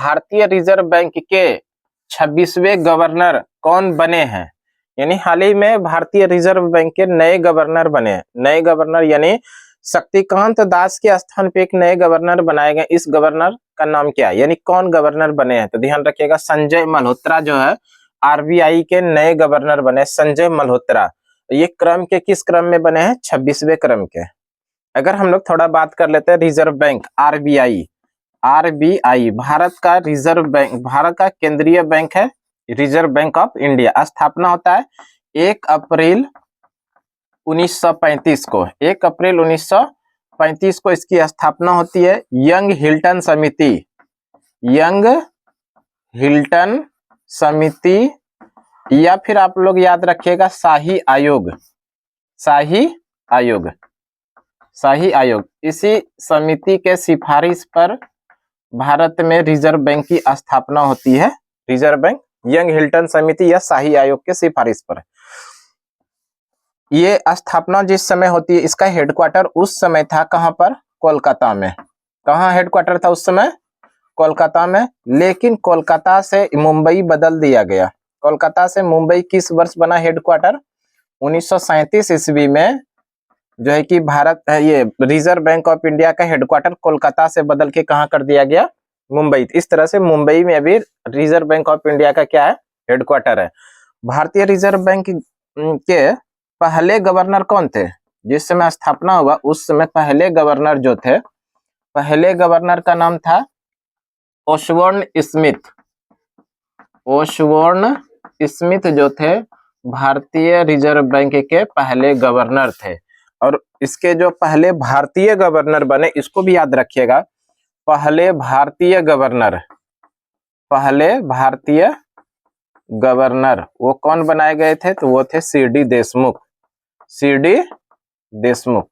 भारतीय reserve bank के 26वें governor कौन बने हैं? यानी हाल ही में भारतीय रिजर्व बैंक के नए गवर्नर बने हैं। नए गवर्नर यानी शक्तिकांत दास के स्थान पे एक नए गवर्नर बनाए गए। इस गवर्नर का नाम क्या है? यानी कौन गवर्नर बने हैं? तो ध्यान रखिएगा, संजय मल्होत्रा जो है आरबीआई के नए गवर्नर बने। संजय मल्होत्रा ये क्रम के किस क्रम में बने हैं? 26वें क्रम के। अगर हम लोग थोड़ा बात कर लेते हैं reserve bank RBI. RBI Bharat का रिजर्व बैंक, भारत का केंद्रीय बैंक है, रिजर्व बैंक ऑफ इंडिया। स्थापना होता है 1 अप्रैल 1935 को। 1 अप्रैल 1935 को इसकी स्थापना होती है। यंग हिल्टन समिति, यंग हिल्टन समिति या फिर आप लोग याद रखिएगा शाही आयोग, शाही आयोग, शाही आयोग। इसी समिति के सिफारिश पर भारत में रिजर्व बैंक की स्थापना होती है। रिजर्व बैंक यंग हिल्टन समिति या शाही आयोग के सिफारिश पर ये स्थापना जिस समय होती है, इसका हेडक्वार्टर उस समय था कहां पर? कोलकाता में। कहां हेडक्वार्टर था उस समय? कोलकाता में। लेकिन कोलकाता से मुंबई बदल दिया गया। कोलकाता से मुंबई किस वर्ष बना हेडक्वार्टर? 1937 ईस्वी में जो है कि भारत ये रिजर्व बैंक ऑफ इंडिया का हेडक्वार्टर कोलकाता से बदल के कहां कर दिया गया? मुंबई। इस तरह से मुंबई में अभी रिजर्व बैंक ऑफ इंडिया का क्या है? हेडक्वार्टर है। भारतीय रिजर्व बैंक के पहले गवर्नर कौन थे? जिस समय स्थापना हुआ उस समय पहले गवर्नर जो थे, पहले गवर्नर का नाम था ओसबोर्न स्मिथ। ओसबोर्न स्मिथ जो थे भारतीय रिजर्व बैंक के पहले गवर्नर थे। और इसके जो पहले भारतीय गवर्नर बने, इसको भी याद रखिएगा, पहले भारतीय गवर्नर, पहले भारतीय गवर्नर वो कौन बनाए गए थे? तो वो थे CD Deshmukh. CD Deshmukh,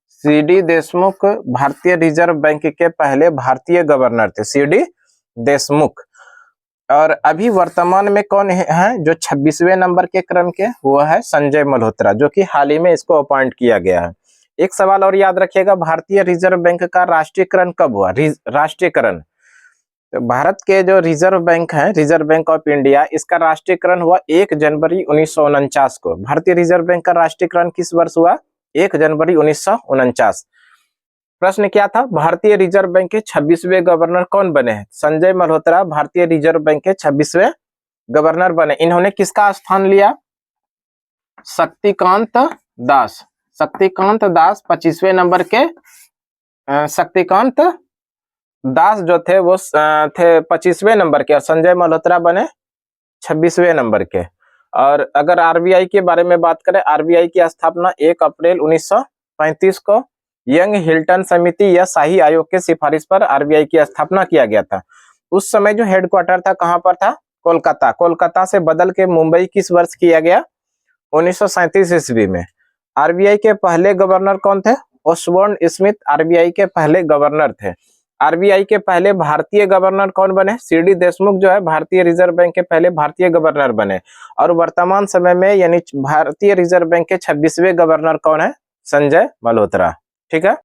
CD Deshmukh भारतीय रिजर्व बैंक के पहले भारतीय गवर्नर थे, सीडी देशमुख। और अभी वर्तमान में कौन है जो 26वें नंबर के क्रम के? वो है संजय मल्होत्रा, जो कि हाल ही में इसको अपॉइंट किया गया है। एक सवाल और याद रखिएगा, भारतीय रिजर्व बैंक का राष्ट्रीयकरण कब हुआ? राष्ट्रीयकरण, तो भारत के जो रिजर्व बैंक है, रिजर्व बैंक ऑफ इंडिया, इसका राष्ट्रीयकरण हुआ 1 जनवरी 1949 को। भारतीय रिजर्व बैंक का राष्ट्रीयकरण किस वर्ष हुआ? 1 जनवरी 1949। प्रश्न क्या था? भारतीय रिजर्व बैंक के 26वें गवर्नर कौन बने हैं? संजय मल्होत्रा भारतीय रिजर्व बैंक के 26वें गवर्नर बने। इन्होंने किसका स्थान लिया? शक्तिकांत दास। शक्तिकांत दास 25वें नंबर के, शक्तिकांत दास जो थे वो थे 25वें नंबर के और संजय मल्होत्रा बने 26वें नंबर के। और अगर आरबीआई के बारे में बात करें, आरबीआई की स्थापना 1 अप्रैल 1935 को यंग हिल्टन समिति या शाही आयोग के सिफारिश पर आरबीआई की स्थापना किया गया था। उस समय जो हेडक्वार्टर था कहां पर था? कोलकाता। कोलकाता से बदल के मुंबई किस वर्ष किया गया? 1937 ईस्वी में। आरबीआई के पहले गवर्नर कौन थे? ओसबोर्न स्मिथ आरबीआई के पहले गवर्नर थे। आरबीआई के पहले भारतीय गवर्नर कौन बने? सीडी देशमुख जो है भारतीय रिजर्व बैंक के पहले भारतीय गवर्नर बने। और वर्तमान समय में यानी भारतीय रिजर्व बैंक के 26वें गवर्नर कौन है? संजय मल्होत्रा। ठीक है।